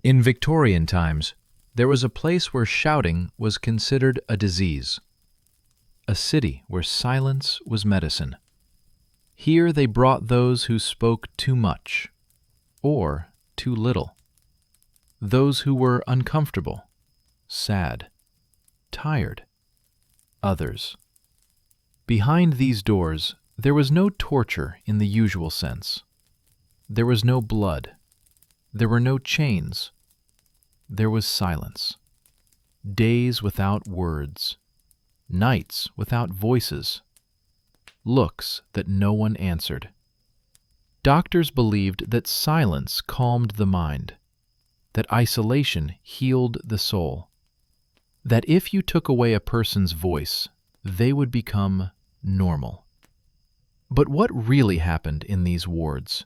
In Victorian times, there was a place where shouting was considered a disease, a city where silence was medicine. Here they brought those who spoke too much or too little, those who were uncomfortable, sad, tired, others. Behind these doors, there was no torture in the usual sense. There was no blood. There were no chains. There was silence. Days without words. Nights without voices. Looks that no one answered. Doctors believed that silence calmed the mind, that isolation healed the soul, that if you took away a person's voice, they would become normal. But what really happened in these wards?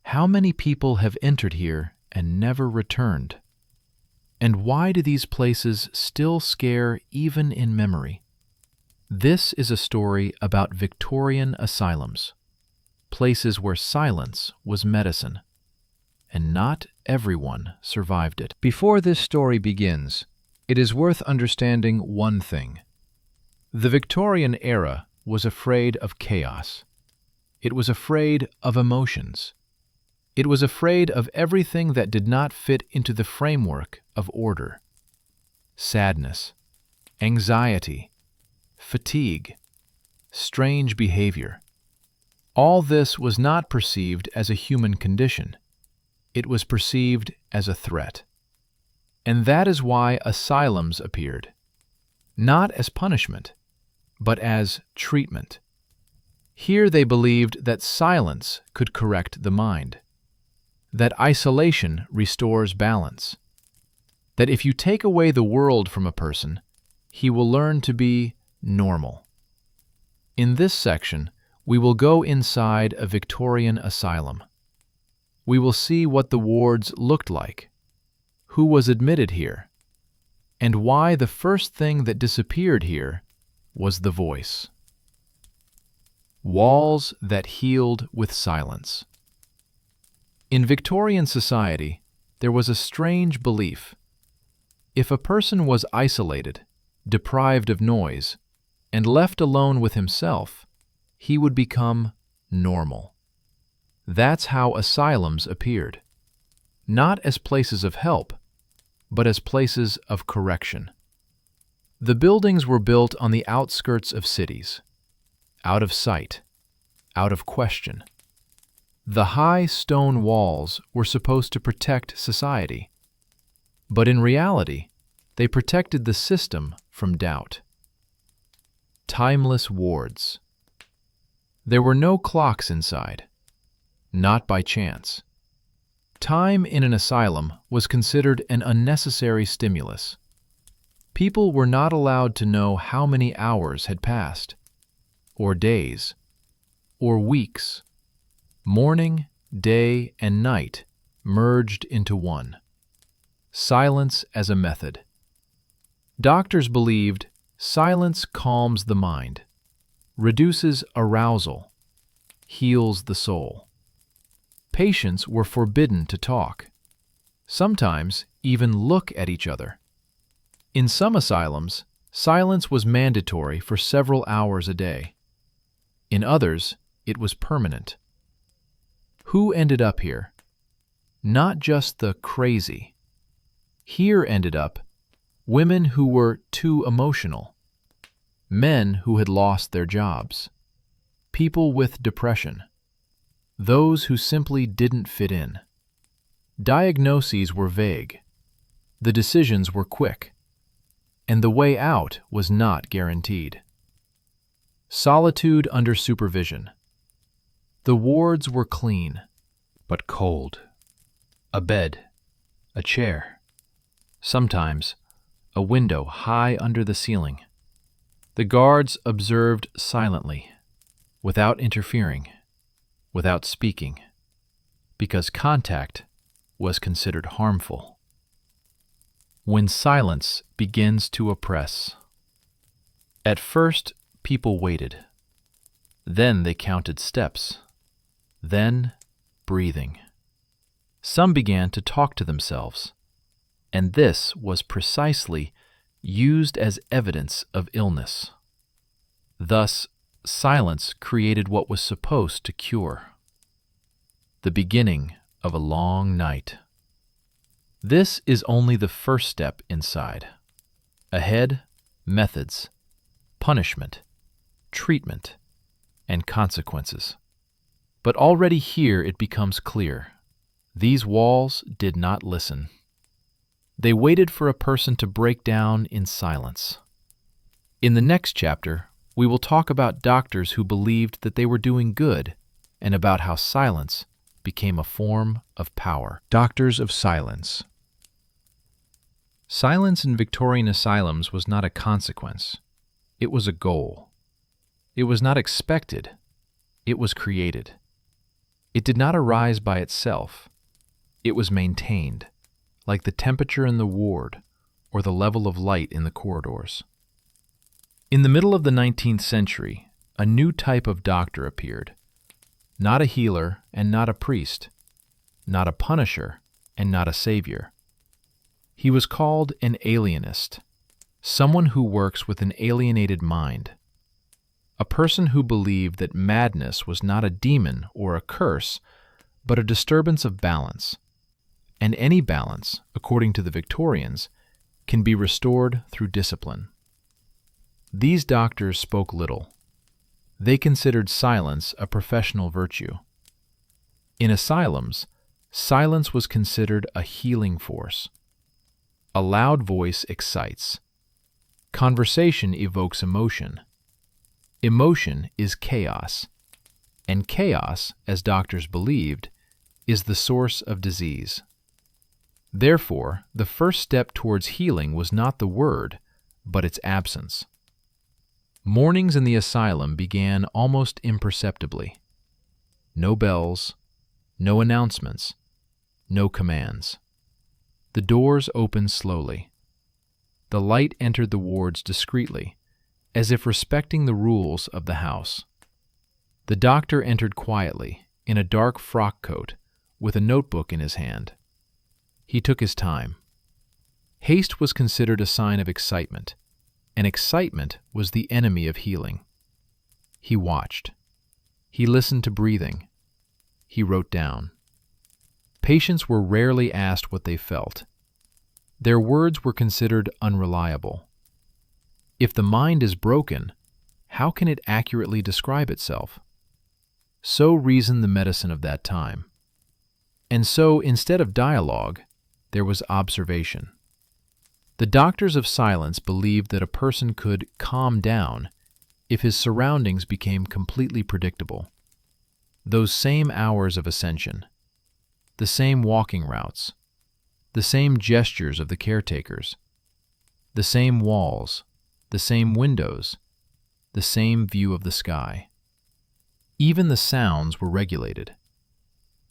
How many people have entered here and never returned? And why do these places still scare even in memory? This is a story about Victorian asylums, places where silence was medicine, and not everyone survived it. Before this story begins, it is worth understanding one thing. The Victorian era was afraid of chaos. It was afraid of emotions. It was afraid of everything that did not fit into the framework of order. Sadness, anxiety, fatigue, strange behavior. All this was not perceived as a human condition. It was perceived as a threat. And that is why asylums appeared, not as punishment, but as treatment. Here they believed that silence could correct the mind, that isolation restores balance, that if you take away the world from a person, he will learn to be normal. In this section, we will go inside a Victorian asylum. We will see what the wards looked like, who was admitted here, and why the first thing that disappeared here was the voice. Walls that healed with silence. In Victorian society, there was a strange belief. If a person was isolated, deprived of noise, and left alone with himself, he would become normal. That's how asylums appeared, not as places of help, but as places of correction. The buildings were built on the outskirts of cities, out of sight, out of question. The high stone walls were supposed to protect society, but in reality, they protected the system from doubt. Timeless wards. There were no clocks inside, not by chance. Time in an asylum was considered an unnecessary stimulus. People were not allowed to know how many hours had passed, or days, or weeks. Morning, day, and night merged into one. Silence as a method. Doctors believed silence calms the mind, reduces arousal, heals the soul. Patients were forbidden to talk, sometimes even look at each other. In some asylums, silence was mandatory for several hours a day. In others, it was permanent. Who ended up here? Not just the crazy. Here ended up women who were too emotional, men who had lost their jobs, people with depression, those who simply didn't fit in. Diagnoses were vague, the decisions were quick, and the way out was not guaranteed. Solitude under supervision. The wards were clean, but cold. A bed, a chair, sometimes a window high under the ceiling. The guards observed silently, without interfering, without speaking, because contact was considered harmful. When silence begins to oppress. At first, people waited. Then they counted steps. Then, breathing. Some began to talk to themselves, and this was precisely used as evidence of illness. Thus, silence created what was supposed to cure. The beginning of a long night. This is only the first step inside. Ahead, methods, punishment, treatment, and consequences. But already here it becomes clear. These walls did not listen. They waited for a person to break down in silence. In the next chapter, we will talk about doctors who believed that they were doing good and about how silence became a form of power. Doctors of silence. Silence in Victorian asylums was not a consequence. It was a goal. It was not expected. It was created. It did not arise by itself. It was maintained, like the temperature in the ward or the level of light in the corridors. In the middle of the 19th century, a new type of doctor appeared. Not a healer and not a priest, not a punisher and not a savior. He was called an alienist, someone who works with an alienated mind, a person who believed that madness was not a demon or a curse, but a disturbance of balance. And any balance, according to the Victorians, can be restored through discipline. These doctors spoke little. They considered silence a professional virtue. In asylums, silence was considered a healing force. A loud voice excites. Conversation evokes emotion. Emotion is chaos, and chaos, as doctors believed, is the source of disease. Therefore, the first step towards healing was not the word, but its absence. Mornings in the asylum began almost imperceptibly. No bells, no announcements, no commands. The doors opened slowly. The light entered the wards discreetly, as if respecting the rules of the house. The doctor entered quietly, in a dark frock coat, with a notebook in his hand. He took his time. Haste was considered a sign of excitement, and excitement was the enemy of healing. He watched. He listened to breathing. He wrote down. Patients were rarely asked what they felt. Their words were considered unreliable. If the mind is broken, how can it accurately describe itself? So reasoned the medicine of that time. And so, instead of dialogue, there was observation. The doctors of silence believed that a person could calm down if his surroundings became completely predictable. Those same hours of ascension, the same walking routes, the same gestures of the caretakers, the same walls, the same windows, the same view of the sky. Even the sounds were regulated.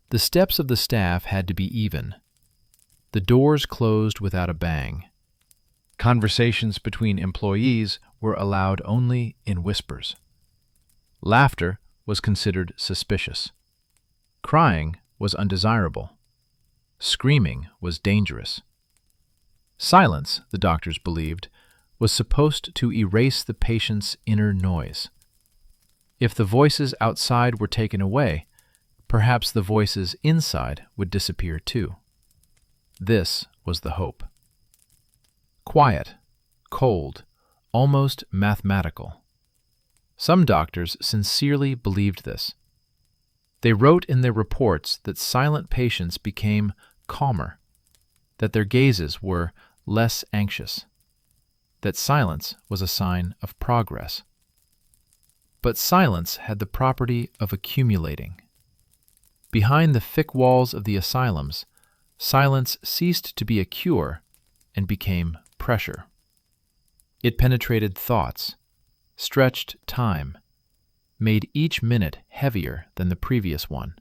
The steps of the staff had to be even. The doors closed without a bang. Conversations between employees were allowed only in whispers. Laughter was considered suspicious. Crying was undesirable. Screaming was dangerous. Silence, the doctors believed, was supposed to erase the patient's inner noise. If the voices outside were taken away, perhaps the voices inside would disappear too. This was the hope. Quiet, cold, almost mathematical. Some doctors sincerely believed this. They wrote in their reports that silent patients became calmer, that their gazes were less anxious, that silence was a sign of progress. But silence had the property of accumulating. Behind the thick walls of the asylums, silence ceased to be a cure and became pressure. It penetrated thoughts, stretched time, made each minute heavier than the previous one.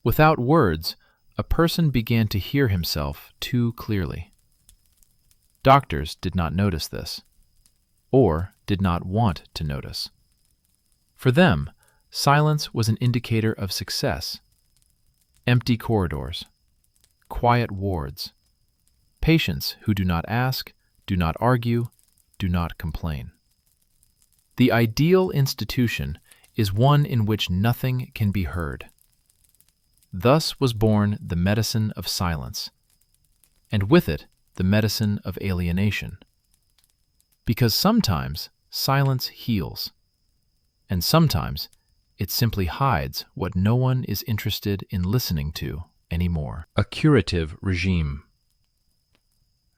Without words, a person began to hear himself too clearly. Doctors did not notice this, or did not want to notice. For them, silence was an indicator of success. Empty corridors, quiet wards, patients who do not ask, do not argue, do not complain. The ideal institution is one in which nothing can be heard. Thus was born the medicine of silence, and with it the medicine of alienation. Because sometimes silence heals, and sometimes it simply hides what no one is interested in listening to anymore. A curative regime.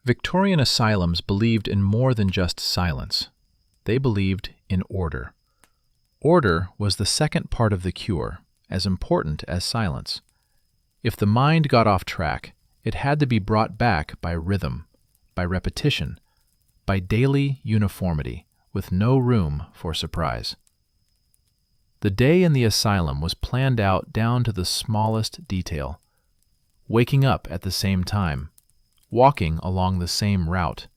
Victorian asylums believed in more than just silence. They believed in order. Order was the second part of the cure, as important as silence. If the mind got off track, it had to be brought back by rhythm, by repetition, by daily uniformity, with no room for surprise. The day in the asylum was planned out down to the smallest detail. Waking up at the same time, walking along the same route,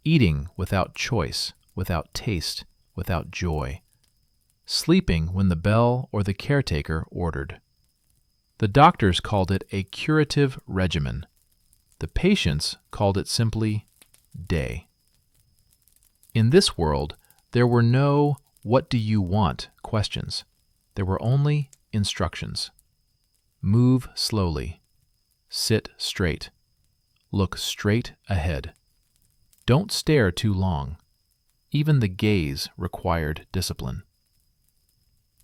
eating without choice, without taste, without joy, sleeping when the bell or the caretaker ordered. The doctors called it a curative regimen. The patients called it simply day. In this world, there were no "what do you want" questions. There were only instructions. Move slowly. Sit straight. Look straight ahead. Don't stare too long. Even the gaze required discipline.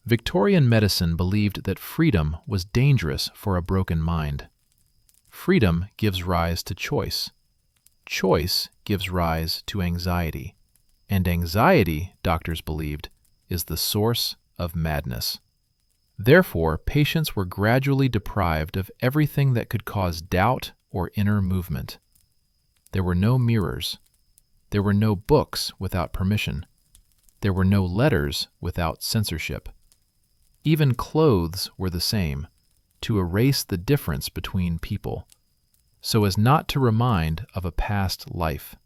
Victorian medicine believed that freedom was dangerous for a broken mind. Freedom gives rise to choice. Choice gives rise to anxiety. And anxiety, doctors believed, is the source of madness. Therefore, patients were gradually deprived of everything that could cause doubt or inner movement. There were no mirrors. There were no books without permission. There were no letters without censorship. Even clothes were the same, to erase the difference between people, so as not to remind of a past life,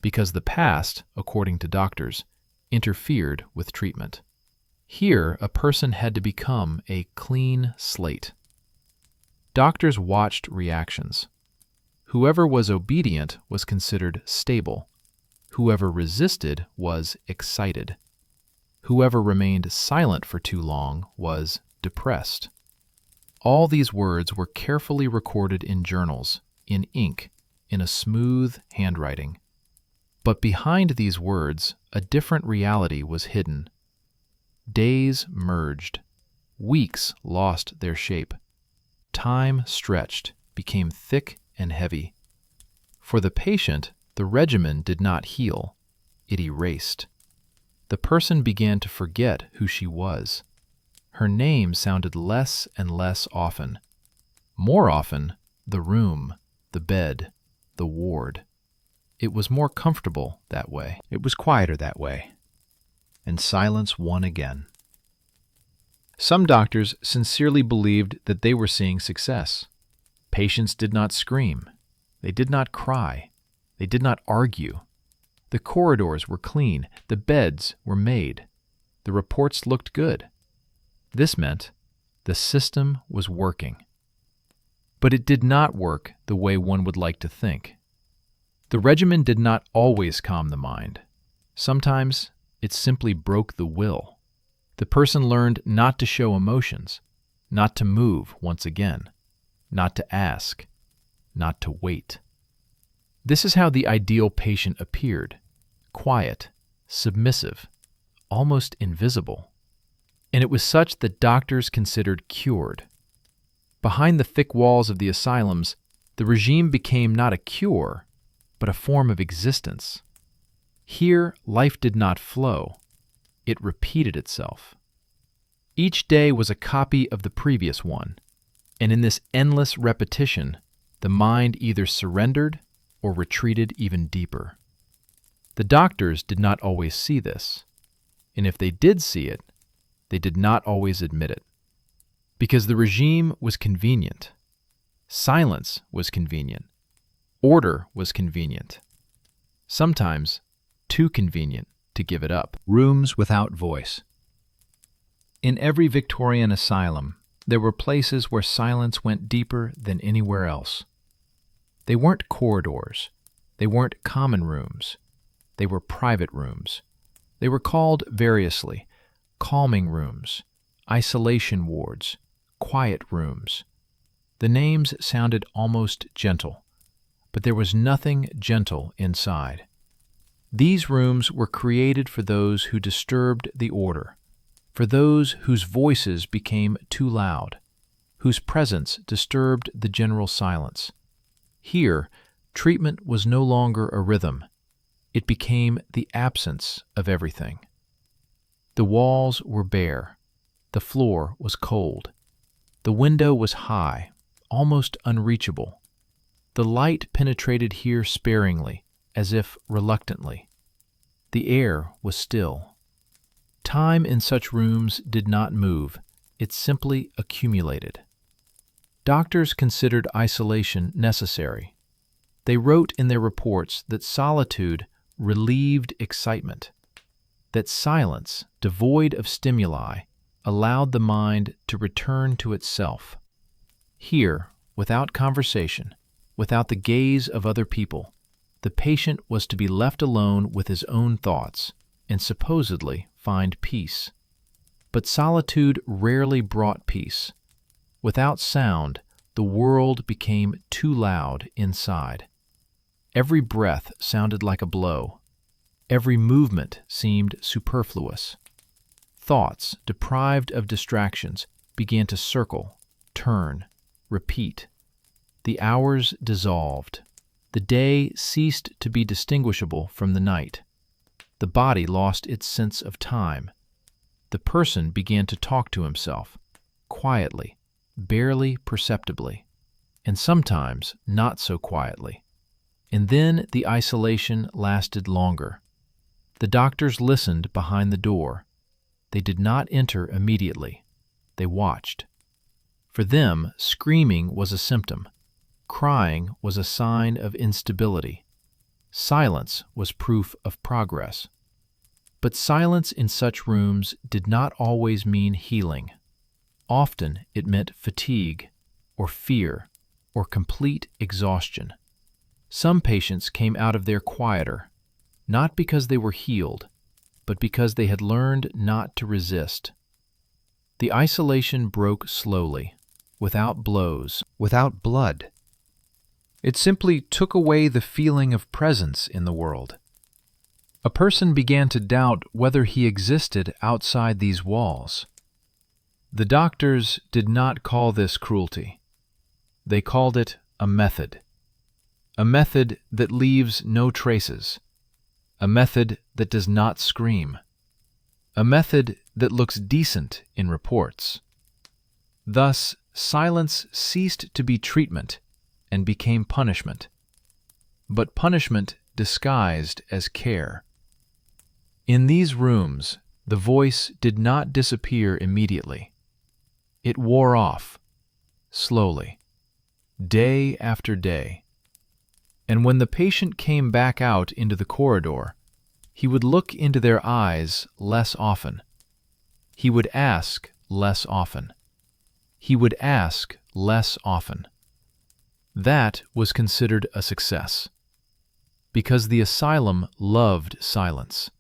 because the past, according to doctors, interfered with treatment. Here, a person had to become a clean slate. Doctors watched reactions. Whoever was obedient was considered stable. Whoever resisted was excited. Whoever remained silent for too long was depressed. All these words were carefully recorded in journals, in ink, in a smooth handwriting. But behind these words, a different reality was hidden. Days merged. Weeks lost their shape. Time stretched, became thick and heavy. For the patient, the regimen did not heal. It erased. The person began to forget who she was. Her name sounded less and less often. More often, the room, the bed, the ward. It was more comfortable that way. It was quieter that way. And silence won again. Some doctors sincerely believed that they were seeing success. Patients did not scream. They did not cry. They did not argue. The corridors were clean. The beds were made. The reports looked good. This meant the system was working. But it did not work the way one would like to think. The regimen did not always calm the mind. Sometimes it simply broke the will. The person learned not to show emotions, not to move once again, not to ask, not to wait. This is how the ideal patient appeared: quiet, submissive, almost invisible. And it was such that doctors considered cured. Behind the thick walls of the asylums, the regime became not a cure, but a form of existence. Here, life did not flow. It repeated itself. Each day was a copy of the previous one, and in this endless repetition, the mind either surrendered or retreated even deeper. The doctors did not always see this, and if they did see it, they did not always admit it. Because the regime was convenient. Silence was convenient. Order was convenient. Sometimes too convenient to give it up. Rooms without voice. In every Victorian asylum, There were places where silence went deeper than anywhere else. They weren't corridors. They weren't common rooms. They were private rooms. They were called variously: calming rooms, isolation wards, quiet rooms. The names sounded almost gentle, but there was nothing gentle inside. These rooms were created for those who disturbed the order, for those whose voices became too loud, whose presence disturbed the general silence. Here, treatment was no longer a rhythm. It became the absence of everything. The walls were bare. The floor was cold. The window was high, almost unreachable. The light penetrated here sparingly, as if reluctantly. The air was still. Time in such rooms did not move. It simply accumulated. Doctors considered isolation necessary. They wrote in their reports that solitude relieved excitement, that silence, devoid of stimuli, allowed the mind to return to itself. Here, without conversation, without the gaze of other people, the patient was to be left alone with his own thoughts and supposedly find peace. But solitude rarely brought peace. Without sound, the world became too loud inside. Every breath sounded like a blow. Every movement seemed superfluous. Thoughts, deprived of distractions, began to circle, turn, repeat. The hours dissolved. The day ceased to be distinguishable from the night. The body lost its sense of time. The person began to talk to himself, quietly, barely perceptibly, and sometimes not so quietly. And then the isolation lasted longer. The doctors listened behind the door. They did not enter immediately. They watched. For them, screaming was a symptom. Crying was a sign of instability. Silence was proof of progress. But silence in such rooms did not always mean healing. Often it meant fatigue, or fear, or complete exhaustion. Some patients came out of there quieter, not because they were healed, but because they had learned not to resist. The isolation broke slowly, without blows, without blood. It simply took away the feeling of presence in the world. A person began to doubt whether he existed outside these walls. The doctors did not call this cruelty. They called it a method that leaves no traces, a method that does not scream, a method that looks decent in reports. Thus, silence ceased to be treatment and became punishment, but punishment disguised as care. In these rooms, the voice did not disappear immediately. It wore off, slowly, day after day. And when the patient came back out into the corridor, he would look into their eyes less often. He would ask less often. He would ask less often. That was considered a success, because the asylum loved silence,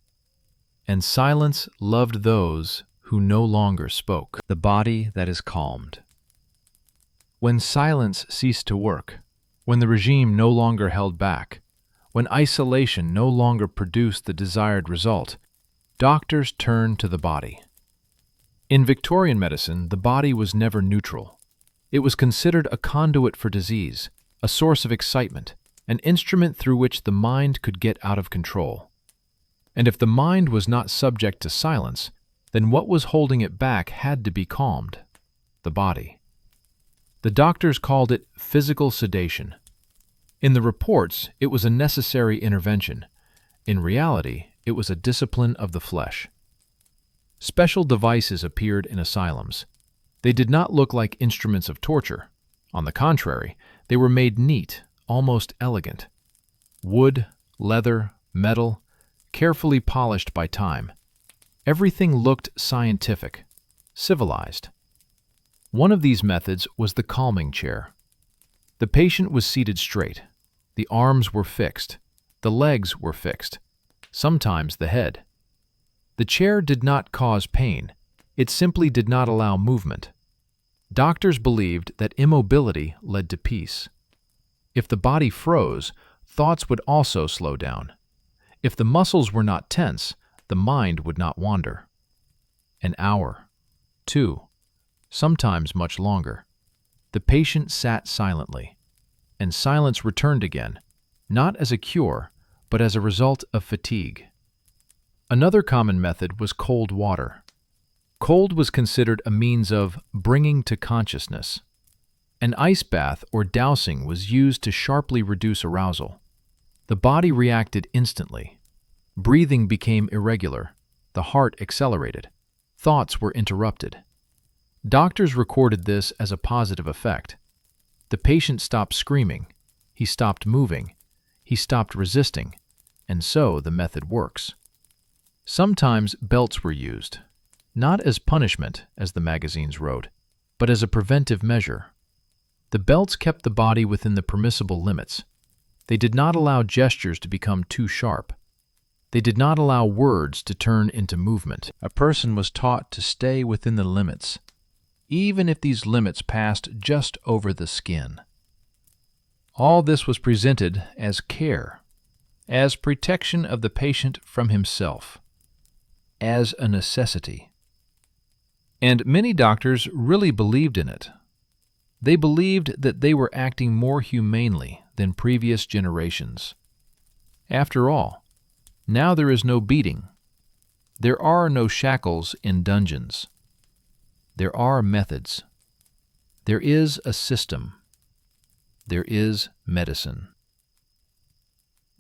and silence loved those who no longer spoke. The body that is calmed. When silence ceased to work, when the regime no longer held back, when isolation no longer produced the desired result, doctors turned to the body. In Victorian medicine, the body was never neutral. It was considered a conduit for disease, a source of excitement, an instrument through which the mind could get out of control. And if the mind was not subject to silence, then what was holding it back had to be calmed: the body. The doctors called it physical sedation. In the reports, it was a necessary intervention. In reality, it was a discipline of the flesh. Special devices appeared in asylums. They did not look like instruments of torture. On the contrary, they were made neat, almost elegant. Wood, leather, metal, carefully polished by time. Everything looked scientific, civilized. One of these methods was the calming chair. The patient was seated straight. The arms were fixed. The legs were fixed. Sometimes the head. The chair did not cause pain. It simply did not allow movement. Doctors believed that immobility led to peace. If the body froze, thoughts would also slow down. If the muscles were not tense, the mind would not wander. An hour, 2, sometimes much longer. The patient sat silently, and silence returned again, not as a cure, but as a result of fatigue. Another common method was cold water. Cold was considered a means of bringing to consciousness. An ice bath or dousing was used to sharply reduce arousal. The body reacted instantly. Breathing became irregular. The heart accelerated. Thoughts were interrupted. Doctors recorded this as a positive effect. The patient stopped screaming. He stopped moving. He stopped resisting. And so the method works. Sometimes belts were used, not as punishment, as the magazines wrote, but as a preventive measure. The belts kept the body within the permissible limits. They did not allow gestures to become too sharp. They did not allow words to turn into movement. A person was taught to stay within the limits, even if these limits passed just over the skin. All this was presented as care, as protection of the patient from himself, as a necessity. And many doctors really believed in it. They believed that they were acting more humanely than previous generations. After all, now there is no beating. There are no shackles in dungeons. There are methods. There is a system. There is medicine.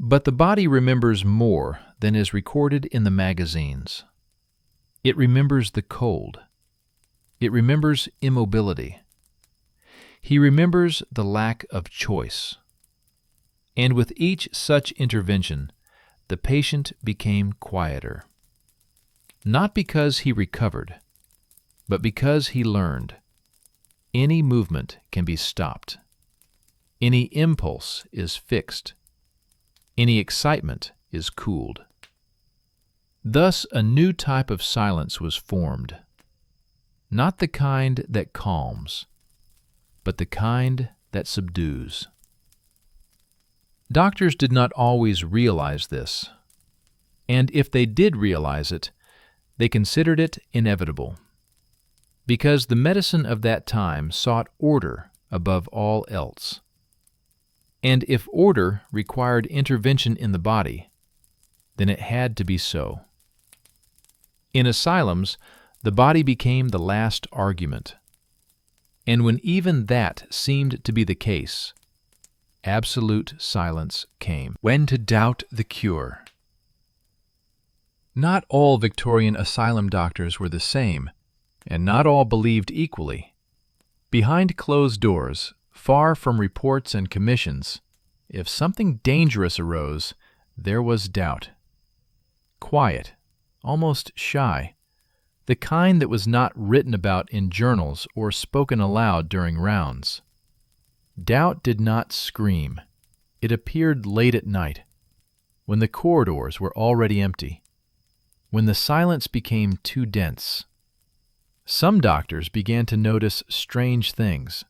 But the body remembers more than is recorded in the magazines. It remembers the cold. It remembers immobility. He remembers the lack of choice. And with each such intervention, the patient became quieter. Not because he recovered, but because he learned. Any movement can be stopped. Any impulse is fixed. Any excitement is cooled. Thus, a new type of silence was formed. Not the kind that calms, but the kind that subdues. Doctors did not always realize this, and if they did realize it, they considered it inevitable, because the medicine of that time sought order above all else. And if order required intervention in the body, then it had to be so. In asylums, the body became the last argument. And when even that seemed to be the case, absolute silence came. When to doubt the cure. Not all Victorian asylum doctors were the same, and not all believed equally. Behind closed doors, far from reports and commissions, if something dangerous arose, there was doubt. Quiet, almost shy, the kind that was not written about in journals or spoken aloud during rounds. Doubt did not scream. It appeared late at night, when the corridors were already empty, when the silence became too dense. Some doctors began to notice strange things.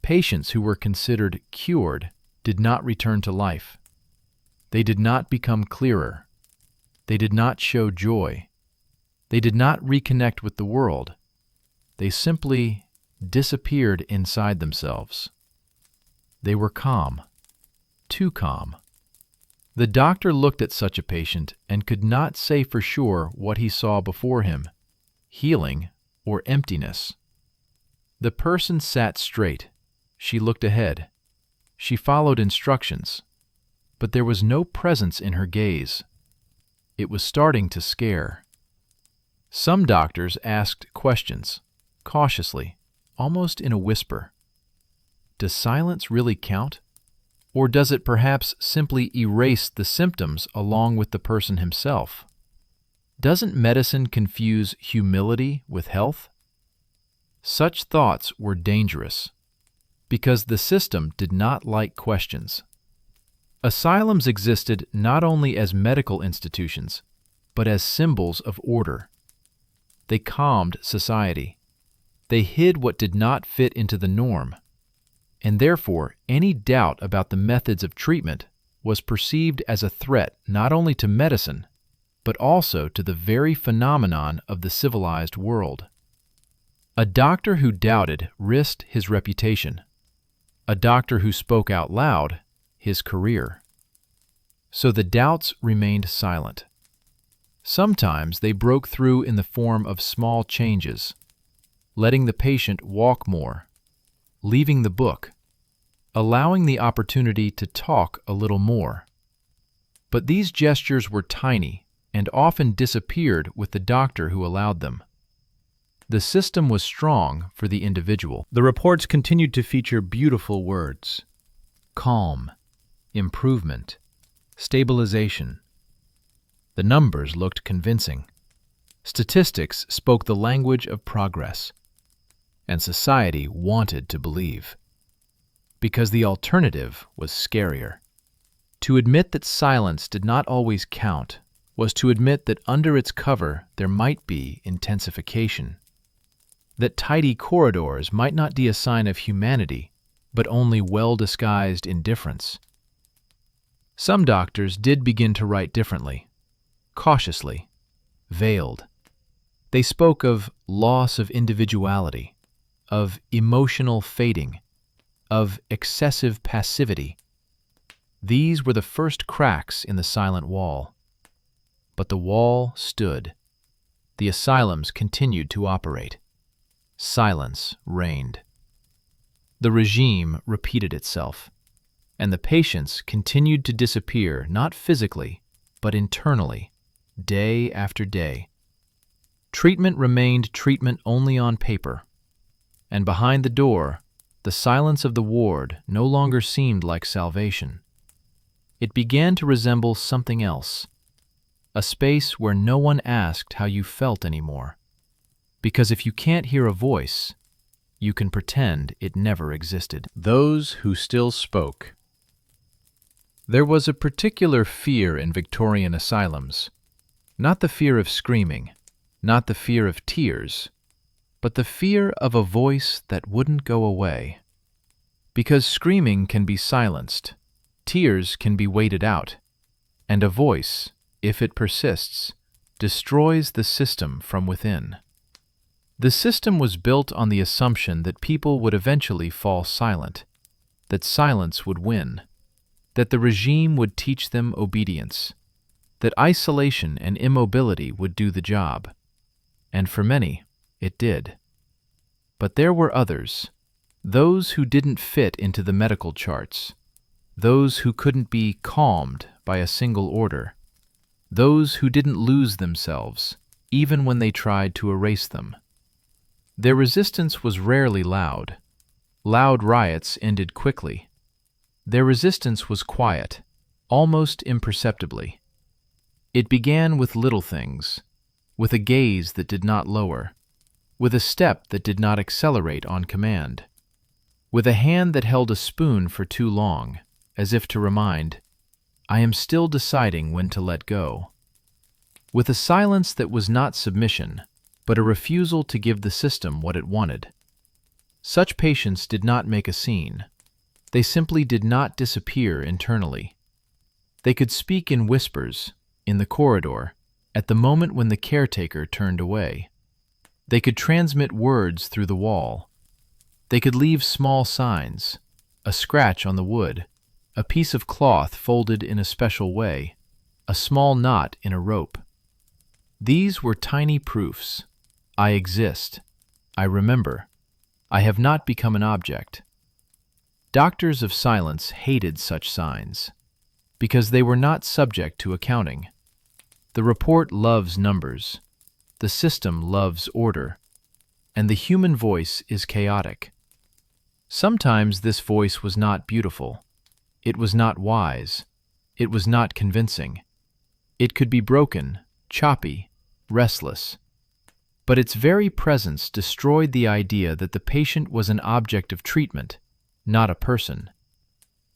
Patients who were considered cured did not return to life. They did not become clearer. They did not show joy. They did not reconnect with the world. They simply disappeared inside themselves. They were calm, too calm. The doctor looked at such a patient and could not say for sure what he saw before him, healing or emptiness. The person sat straight. She looked ahead. She followed instructions, but there was no presence in her gaze. It was starting to scare. Some doctors asked questions, cautiously, almost in a whisper. Does silence really count? Or does it perhaps simply erase the symptoms along with the person himself? Doesn't medicine confuse humility with health? Such thoughts were dangerous because the system did not like questions. Asylums existed not only as medical institutions, but as symbols of order. They calmed society. They hid what did not fit into the norm, and therefore any doubt about the methods of treatment was perceived as a threat not only to medicine, but also to the very phenomenon of the civilized world. A doctor who doubted risked his reputation. A doctor who spoke out loud, his career. So the doubts remained silent. Sometimes they broke through in the form of small changes, letting the patient walk more, leaving the book, allowing the opportunity to talk a little more. But these gestures were tiny and often disappeared with the doctor who allowed them. The system was strong for the individual. The reports continued to feature beautiful words: calm, improvement, stabilization. The numbers looked convincing. Statistics spoke the language of progress, and society wanted to believe. Because the alternative was scarier. To admit that silence did not always count was to admit that under its cover there might be intensification. That tidy corridors might not be a sign of humanity, but only well-disguised indifference. Some doctors did begin to write differently, cautiously, veiled. They spoke of loss of individuality, of emotional fading, of excessive passivity. These were the first cracks in the silent wall. But the wall stood. The asylums continued to operate. Silence reigned. The regime repeated itself, and the patients continued to disappear not physically, but internally, day after day. Treatment remained treatment only on paper, and behind the door, the silence of the ward no longer seemed like salvation. It began to resemble something else, a space where no one asked how you felt anymore. Because if you can't hear a voice, you can pretend it never existed. Those who still spoke. There was a particular fear in Victorian asylums, not the fear of screaming, not the fear of tears, but the fear of a voice that wouldn't go away. Because screaming can be silenced, tears can be waited out, and a voice, if it persists, destroys the system from within. The system was built on the assumption that people would eventually fall silent, that silence would win, that the regime would teach them obedience, that isolation and immobility would do the job. And for many, it did. But there were others, those who didn't fit into the medical charts, those who couldn't be calmed by a single order, those who didn't lose themselves, even when they tried to erase them. Their resistance was rarely loud. Loud riots ended quickly. Their resistance was quiet, almost imperceptibly. It began with little things, with a gaze that did not lower, with a step that did not accelerate on command, with a hand that held a spoon for too long, as if to remind, I am still deciding when to let go. With a silence that was not submission, but a refusal to give the system what it wanted. Such patients did not make a scene. They simply did not disappear internally. They could speak in whispers, in the corridor, at the moment when the caretaker turned away. They could transmit words through the wall. They could leave small signs, a scratch on the wood, a piece of cloth folded in a special way, a small knot in a rope. These were tiny proofs. I exist. I remember. I have not become an object. Doctors of silence hated such signs because they were not subject to accounting. The report loves numbers. The system loves order. And the human voice is chaotic. Sometimes this voice was not beautiful. It was not wise. It was not convincing. It could be broken, choppy, restless. But its very presence destroyed the idea that the patient was an object of treatment, not a person.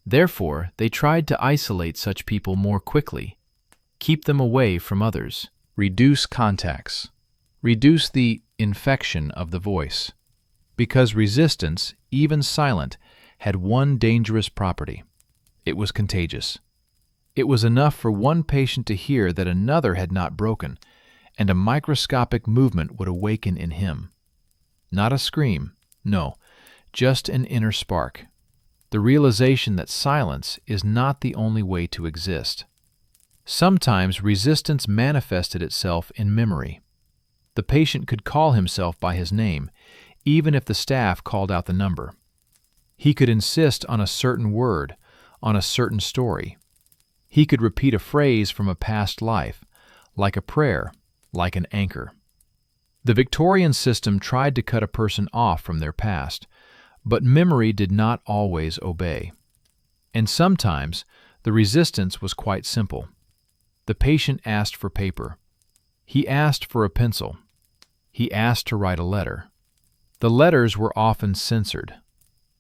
Therefore, they tried to isolate such people more quickly, keep them away from others, reduce contacts, reduce the infection of the voice. Because resistance, even silent, had one dangerous property. It was contagious. It was enough for one patient to hear that another had not broken, and a microscopic movement would awaken in him. Not a scream, no, just an inner spark. The realization that silence is not the only way to exist. Sometimes resistance manifested itself in memory. The patient could call himself by his name, even if the staff called out the number. He could insist on a certain word, on a certain story. He could repeat a phrase from a past life, like a prayer, like an anchor. The Victorian system tried to cut a person off from their past, but memory did not always obey. And sometimes the resistance was quite simple. The patient asked for paper. He asked for a pencil. He asked to write a letter. The letters were often censored.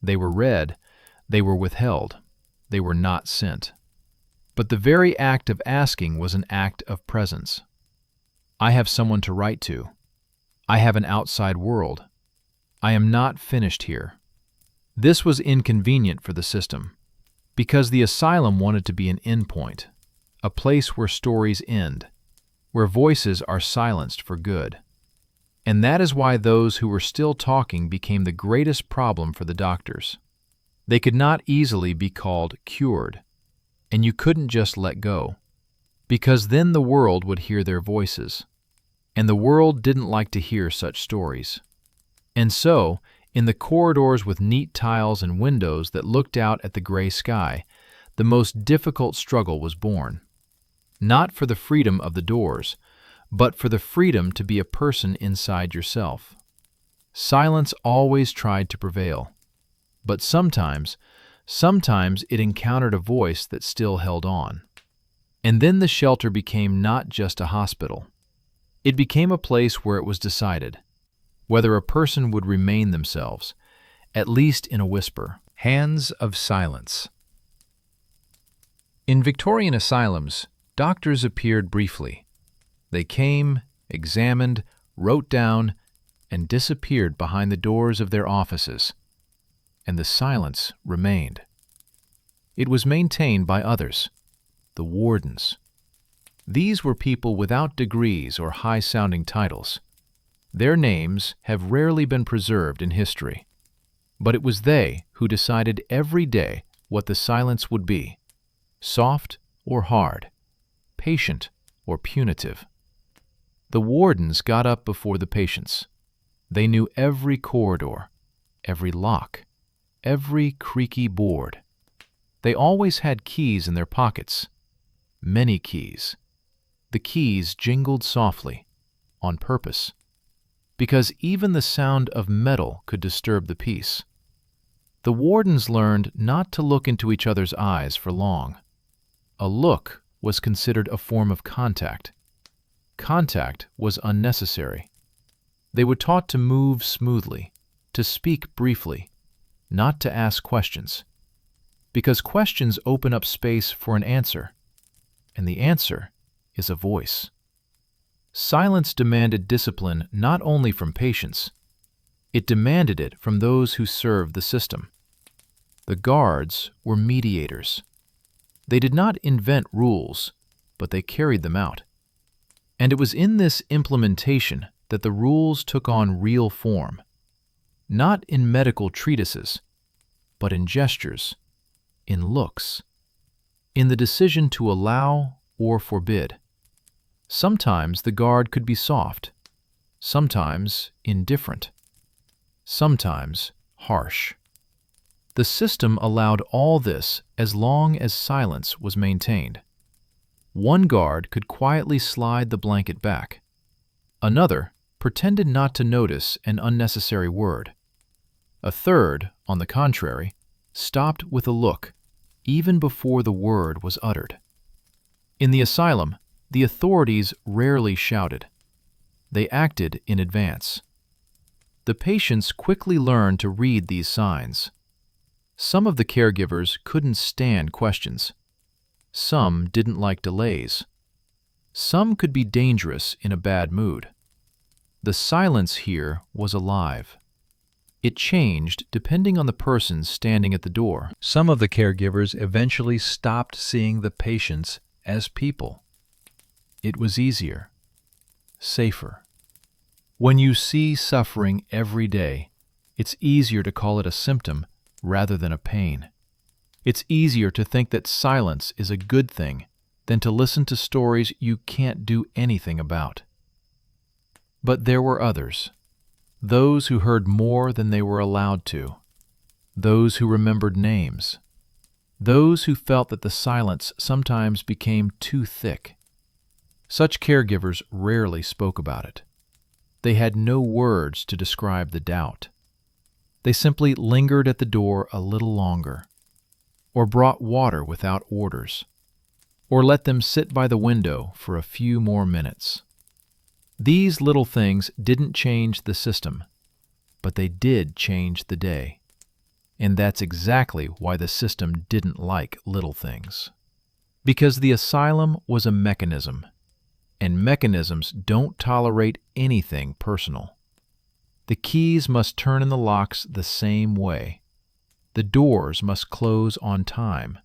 They were read. They were withheld. They were not sent. But the very act of asking was an act of presence. I have someone to write to. I have an outside world. I am not finished here. This was inconvenient for the system, because the asylum wanted to be an endpoint, a place where stories end, where voices are silenced for good. And that is why those who were still talking became the greatest problem for the doctors. They could not easily be called cured, and you couldn't just let go, because then the world would hear their voices, and the world didn't like to hear such stories. And so, in the corridors with neat tiles and windows that looked out at the gray sky, the most difficult struggle was born. Not for the freedom of the doors, but for the freedom to be a person inside yourself. Silence always tried to prevail, but sometimes it encountered a voice that still held on. And then the shelter became not just a hospital. It became a place where it was decided whether a person would remain themselves, at least in a whisper. Hands of silence. In Victorian asylums, doctors appeared briefly. They came, examined, wrote down, and disappeared behind the doors of their offices. And the silence remained. It was maintained by others, the wardens. These were people without degrees or high-sounding titles. Their names have rarely been preserved in history. But it was they who decided every day what the silence would be, soft or hard, patient or punitive. The wardens got up before the patients. They knew every corridor, every lock, every creaky board. They always had keys in their pockets, many keys. The keys jingled softly, on purpose, because even the sound of metal could disturb the peace. The wardens learned not to look into each other's eyes for long. A look was considered a form of contact. Contact was unnecessary. They were taught to move smoothly, to speak briefly, not to ask questions, because questions open up space for an answer, and the answer is a voice. Silence demanded discipline not only from patients, it demanded it from those who served the system. The guards were mediators. They did not invent rules, but they carried them out. And it was in this implementation that the rules took on real form, not in medical treatises, but in gestures, in looks, in the decision to allow or forbid. Sometimes the guard could be soft, sometimes indifferent, sometimes harsh. The system allowed all this as long as silence was maintained. One guard could quietly slide the blanket back. Another pretended not to notice an unnecessary word. A third, on the contrary, stopped with a look, even before the word was uttered. In the asylum, the authorities rarely shouted. They acted in advance. The patients quickly learned to read these signs. Some of the caregivers couldn't stand questions. Some didn't like delays. Some could be dangerous in a bad mood. The silence here was alive. It changed depending on the person standing at the door. Some of the caregivers eventually stopped seeing the patients as people. It was easier, safer. When you see suffering every day, it's easier to call it a symptom rather than a pain. It's easier to think that silence is a good thing than to listen to stories you can't do anything about. But there were others. Those who heard more than they were allowed to. Those who remembered names. Those who felt that the silence sometimes became too thick. Such caregivers rarely spoke about it. They had no words to describe the doubt. They simply lingered at the door a little longer, or brought water without orders, or let them sit by the window for a few more minutes. These little things didn't change the system, but they did change the day. And that's exactly why the system didn't like little things. Because the asylum was a mechanism, and mechanisms don't tolerate anything personal. The keys must turn in the locks the same way. The doors must close on time.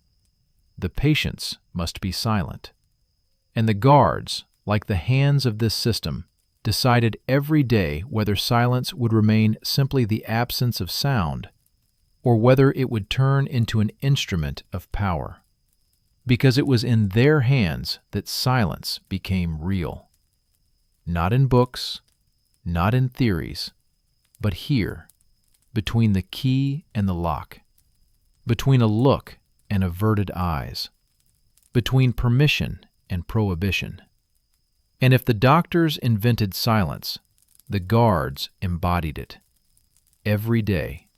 The patients must be silent. And the guards, like the hands of this system, decided every day whether silence would remain simply the absence of sound or whether it would turn into an instrument of power. Because it was in their hands that silence became real. Not in books, not in theories, but here, between the key and the lock, between a look and averted eyes, between permission and prohibition. And if the doctors invented silence, the guards embodied it. Every day,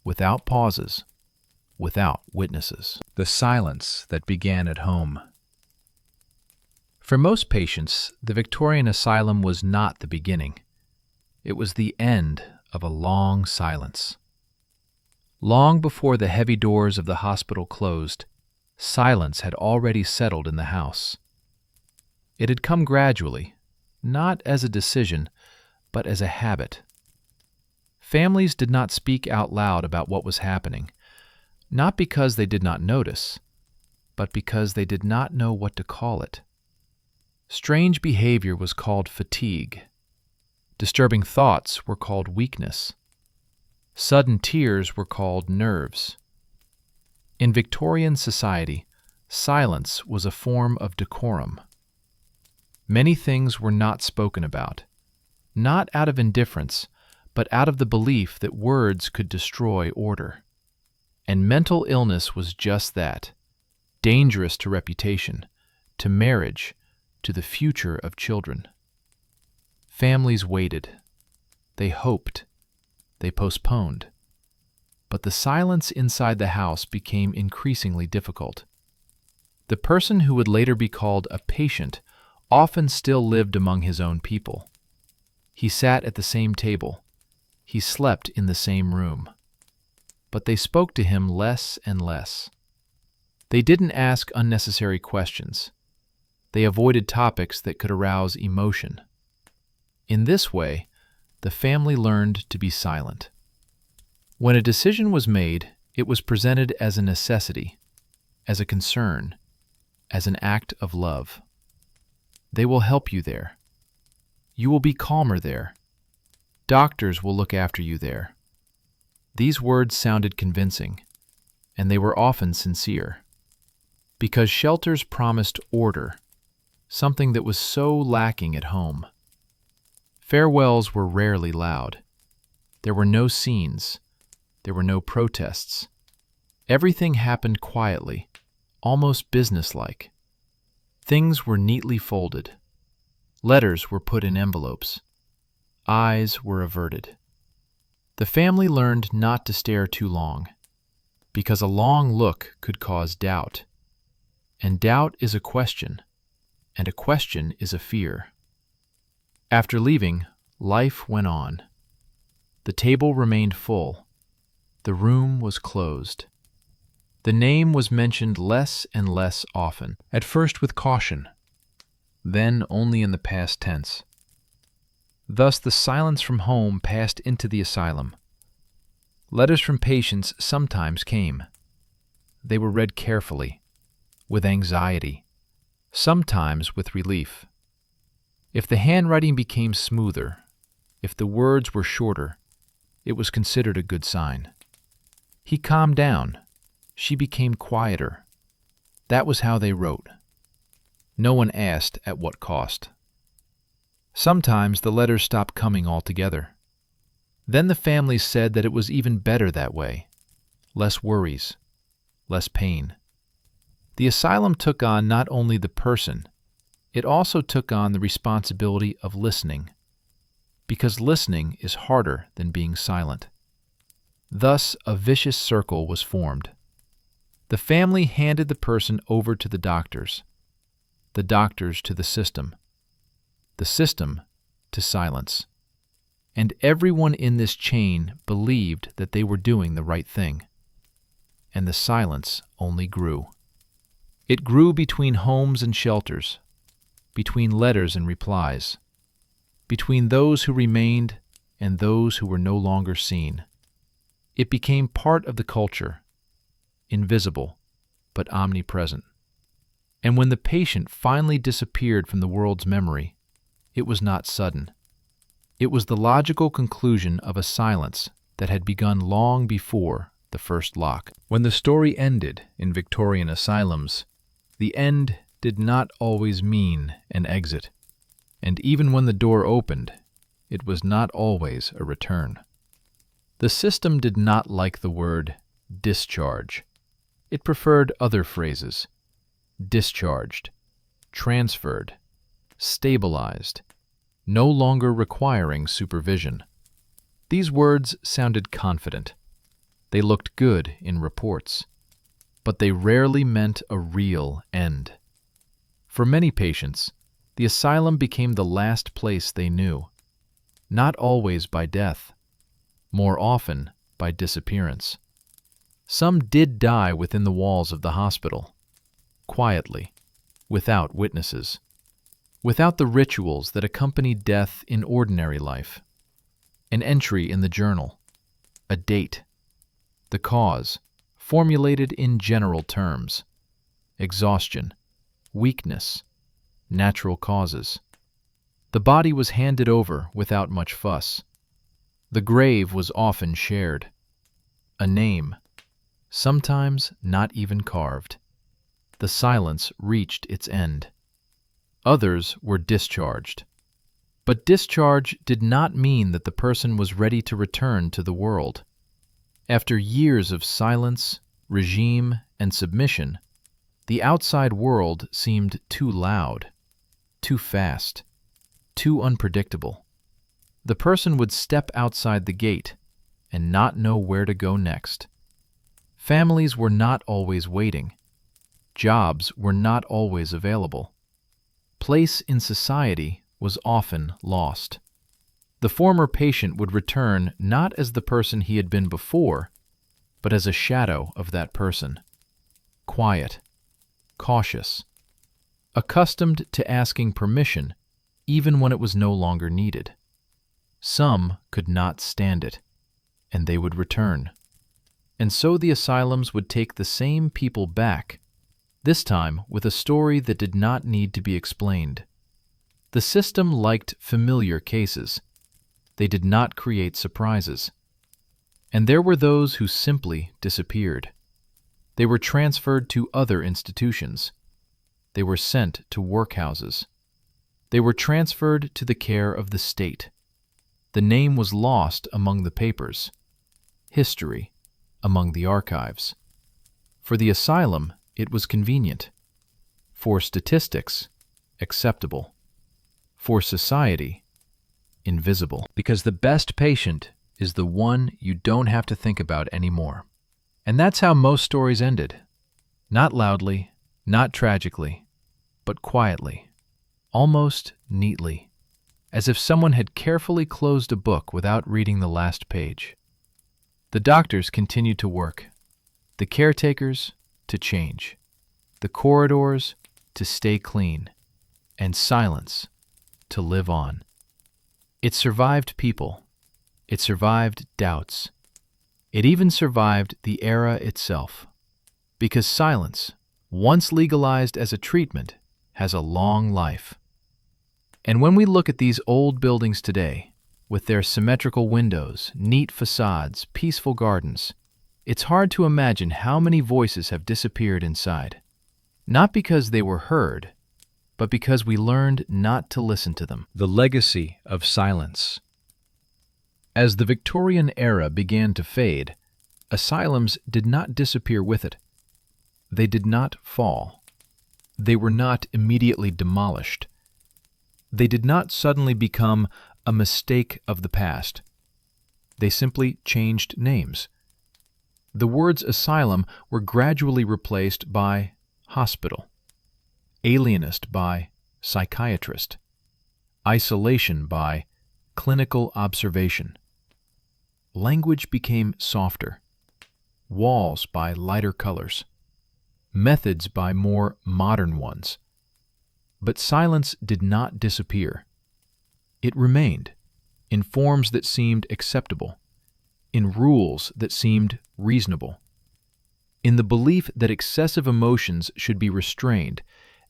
without pauses, without witnesses. The silence that began at home. For most patients, the Victorian asylum was not the beginning. It was the end of a long silence. Long before the heavy doors of the hospital closed, silence had already settled in the house. It had come gradually, not as a decision, but as a habit. Families did not speak out loud about what was happening, not because they did not notice, but because they did not know what to call it. Strange behavior was called fatigue. Disturbing thoughts were called weakness. Sudden tears were called nerves. In Victorian society, silence was a form of decorum. Many things were not spoken about, not out of indifference, but out of the belief that words could destroy order. And mental illness was just that, dangerous to reputation, to marriage, to the future of children. Families waited. They hoped. They postponed. But the silence inside the house became increasingly difficult. The person who would later be called a patient often still lived among his own people. He sat at the same table. He slept in the same room. But they spoke to him less and less. They didn't ask unnecessary questions. They avoided topics that could arouse emotion. In this way, the family learned to be silent. When a decision was made, it was presented as a necessity, as a concern, as an act of love. They will help you there. You will be calmer there. Doctors will look after you there. These words sounded convincing, and they were often sincere. Because shelters promised order, something that was so lacking at home. Farewells were rarely loud. There were no scenes. There were no protests. Everything happened quietly, almost businesslike. Things were neatly folded. Letters were put in envelopes. Eyes were averted. The family learned not to stare too long, because a long look could cause doubt. And doubt is a question, and a question is a fear. After leaving, life went on. The table remained full. The room was closed. The name was mentioned less and less often, at first with caution, then only in the past tense. Thus the silence from home passed into the asylum. Letters from patients sometimes came. They were read carefully, with anxiety, sometimes with relief. If the handwriting became smoother, if the words were shorter, it was considered a good sign. He calmed down. She became quieter. That was how they wrote. No one asked at what cost. Sometimes the letters stopped coming altogether. Then the families said that it was even better that way. Less worries, less pain. The asylum took on not only the person, it also took on the responsibility of listening, because listening is harder than being silent. Thus, a vicious circle was formed. The family handed the person over to the doctors to the system to silence. And everyone in this chain believed that they were doing the right thing. And the silence only grew. It grew between homes and shelters, between letters and replies, between those who remained and those who were no longer seen. It became part of the culture, invisible but omnipresent. And when the patient finally disappeared from the world's memory, it was not sudden. It was the logical conclusion of a silence that had begun long before the first lock. When the story ended in Victorian asylums, the end did not always mean an exit. And even when the door opened, it was not always a return. The system did not like the word discharge. It preferred other phrases: discharged, transferred, stabilized, no longer requiring supervision. These words sounded confident. They looked good in reports, but they rarely meant a real end. For many patients, the asylum became the last place they knew, not always by death, more often by disappearance. Some did die within the walls of the hospital, quietly, without witnesses, without the rituals that accompany death in ordinary life. An entry in the journal, a date, the cause, formulated in general terms: exhaustion, weakness, natural causes. The body was handed over without much fuss. The grave was often shared. A name, sometimes not even carved. The silence reached its end. Others were discharged. But discharge did not mean that the person was ready to return to the world. After years of silence, regime, and submission, the outside world seemed too loud, too fast, too unpredictable. The person would step outside the gate and not know where to go next. Families were not always waiting. Jobs were not always available. Place in society was often lost. The former patient would return not as the person he had been before, but as a shadow of that person. Quiet, cautious, accustomed to asking permission even when it was no longer needed. Some could not stand it, and they would return. And so the asylums would take the same people back, this time with a story that did not need to be explained. The system liked familiar cases. They did not create surprises. And there were those who simply disappeared. They were transferred to other institutions. They were sent to workhouses. They were transferred to the care of the state. The name was lost among the papers. History among the archives. For the asylum, it was convenient. For statistics, acceptable. For society, invisible. Because the best patient is the one you don't have to think about anymore. And that's how most stories ended. Not loudly, not tragically, but quietly, almost neatly. as if someone had carefully closed a book without reading the last page. The doctors continued to work, the caretakers to change, the corridors to stay clean, and silence to live on. It survived people. It survived doubts. It even survived the era itself. Because silence, once legalized as a treatment, has a long life. And when we look at these old buildings today, with their symmetrical windows, neat facades, peaceful gardens, it's hard to imagine how many voices have disappeared inside. Not because they were heard, but because we learned not to listen to them. The legacy of silence. As the Victorian era began to fade, asylums did not disappear with it. They did not fall. They were not immediately demolished. They did not suddenly become a mistake of the past. They simply changed names. The words asylum were gradually replaced by hospital, alienist by psychiatrist, isolation by clinical observation. Language became softer, walls by lighter colors, methods by more modern ones. But silence did not disappear. It remained, in forms that seemed acceptable, in rules that seemed reasonable, in the belief that excessive emotions should be restrained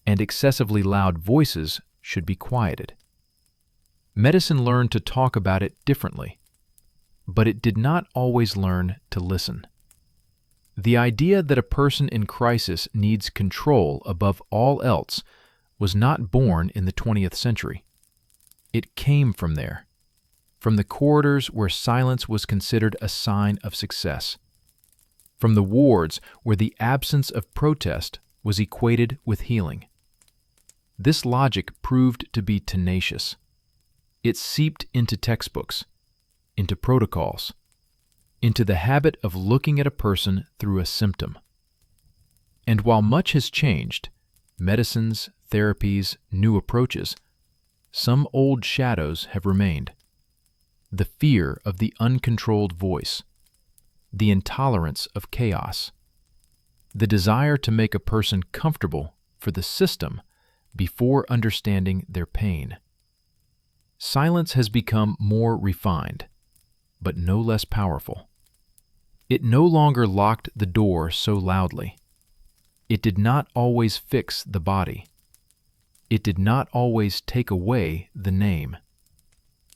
and excessively loud voices should be quieted. Medicine learned to talk about it differently, but it did not always learn to listen. The idea that a person in crisis needs control above all else was not born in the 20th century. It came from there, from the corridors where silence was considered a sign of success, from the wards where the absence of protest was equated with healing. This logic proved to be tenacious. It seeped into textbooks, into protocols, into the habit of looking at a person through a symptom. And while much has changed, medicines, therapies, new approaches, some old shadows have remained. The fear of the uncontrolled voice, the intolerance of chaos, the desire to make a person comfortable for the system before understanding their pain. Silence has become more refined, but no less powerful. It no longer locked the door so loudly. It did not always fix the body. It did not always take away the name.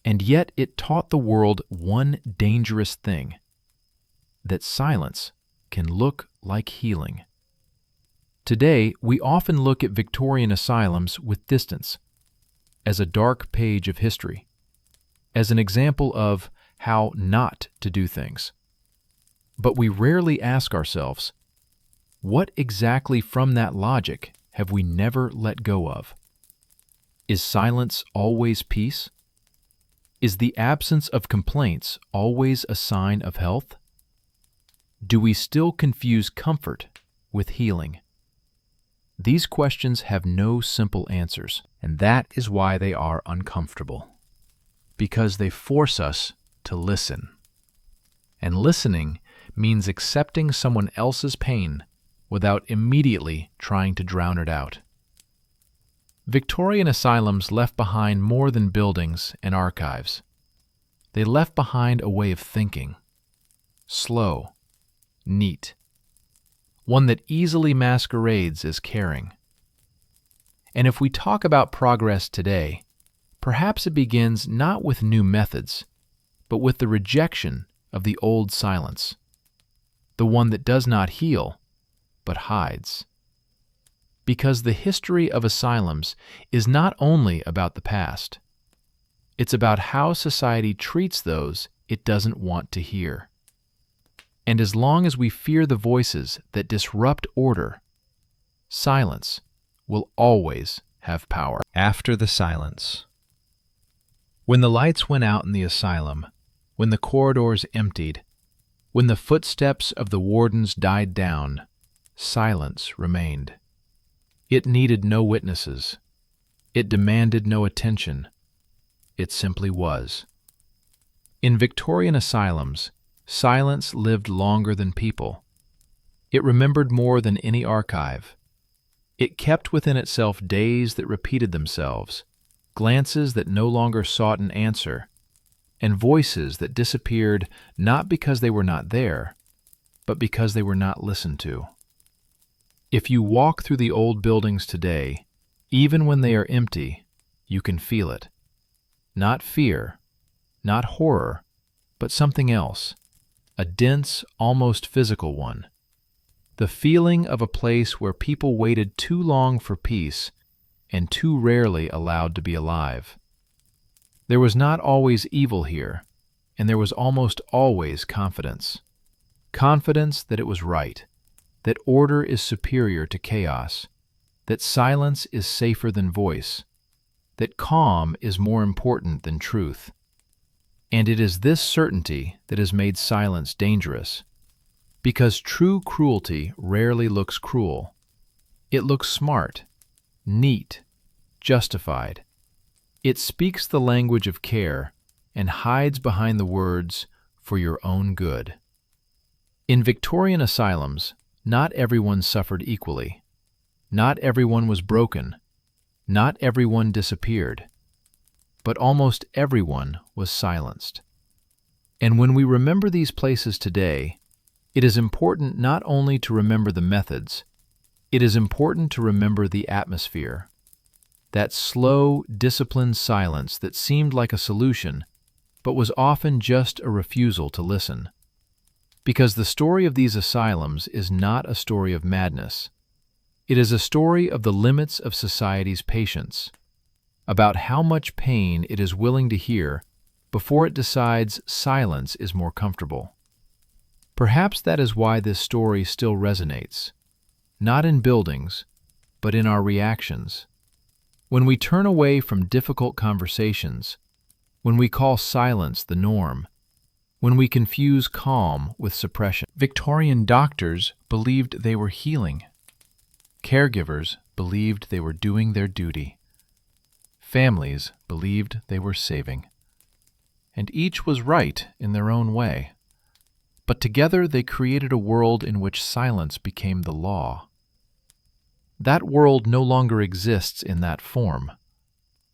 And yet it taught the world one dangerous thing, that silence can look like healing. Today, we often look at Victorian asylums with distance, as a dark page of history, as an example of how not to do things. But we rarely ask ourselves, what exactly from that logic have we never let go of? Is silence always peace? Is the absence of complaints always a sign of health? Do we still confuse comfort with healing? These questions have no simple answers, and that is why they are uncomfortable, because they force us to listen. And listening means accepting someone else's pain without immediately trying to drown it out. Victorian asylums left behind more than buildings and archives. They left behind a way of thinking, slow, neat, one that easily masquerades as caring. And if we talk about progress today, perhaps it begins not with new methods, but with the rejection of the old silence, the one that does not heal, but hides. Because the history of asylums is not only about the past. It's about how society treats those it doesn't want to hear. And as long as we fear the voices that disrupt order, silence will always have power. After the silence. When the lights went out in the asylum, when the corridors emptied, when the footsteps of the wardens died down, silence remained. It needed no witnesses. It demanded no attention. it simply was. In Victorian asylums, silence lived longer than people. It remembered more than any archive. It kept within itself days that repeated themselves, glances that no longer sought an answer, and voices that disappeared not because they were not there, but because they were not listened to. If you walk through the old buildings today, even when they are empty, you can feel it. Not fear, not horror, but something else, a dense, almost physical one. The feeling of a place where people waited too long for peace and too rarely allowed to be alive. There was not always evil here, and there was almost always confidence. Confidence that it was right, that order is superior to chaos, that silence is safer than voice, that calm is more important than truth. And it is this certainty that has made silence dangerous, because true cruelty rarely looks cruel. It looks smart, neat, justified. It speaks the language of care and hides behind the words, "for your own good." In Victorian asylums, not everyone suffered equally. Not everyone was broken. Not everyone disappeared. But almost everyone was silenced. And when we remember these places today, it is important not only to remember the methods, it is important to remember the atmosphere. That slow, disciplined silence that seemed like a solution, but was often just a refusal to listen. Because the story of these asylums is not a story of madness. It is a story of the limits of society's patience, about how much pain it is willing to hear before it decides silence is more comfortable. Perhaps that is why this story still resonates, not in buildings, but in our reactions. When we turn away from difficult conversations, when we call silence the norm, when we confuse calm with suppression. Victorian doctors believed they were healing. Caregivers believed they were doing their duty. Families believed they were saving. And each was right in their own way. But together they created a world in which silence became the law. That world no longer exists in that form,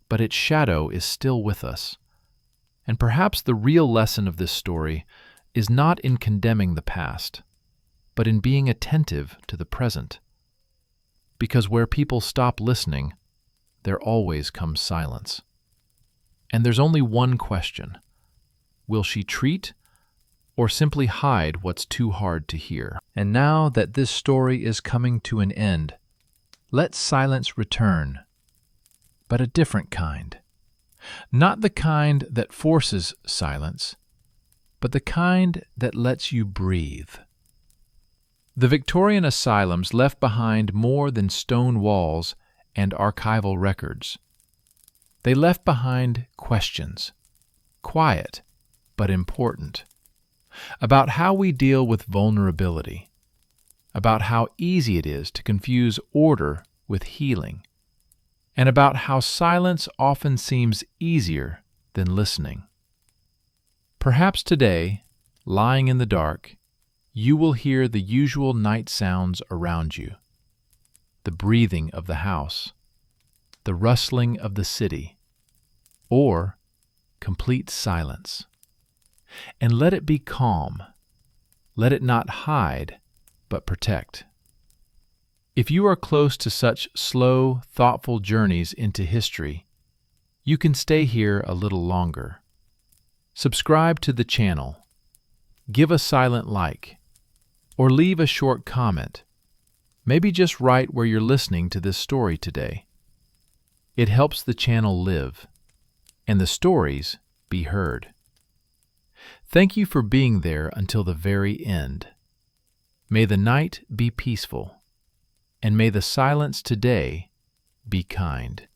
but its shadow is still with us. And perhaps the real lesson of this story is not in condemning the past, but in being attentive to the present. Because where people stop listening, there always comes silence. And there's only one question: will she treat or simply hide what's too hard to hear? And now that this story is coming to an end, let silence return, but a different kind. Not the kind that forces silence, but the kind that lets you breathe. The Victorian asylums left behind more than stone walls and archival records. They left behind questions, quiet but important, about how we deal with vulnerability, about how easy it is to confuse order with healing, and about how silence often seems easier than listening. Perhaps today, lying in the dark, you will hear the usual night sounds around you: the breathing of the house, the rustling of the city, or complete silence. And let it be calm. Let it not hide, but protect. If you are close to such slow, thoughtful journeys into history, you can stay here a little longer. Subscribe to the channel, give a silent like, or leave a short comment. Maybe just write where you're listening to this story today. It helps the channel live, and the stories be heard. Thank you for being there until the very end. May the night be peaceful, and may the silence today be kind.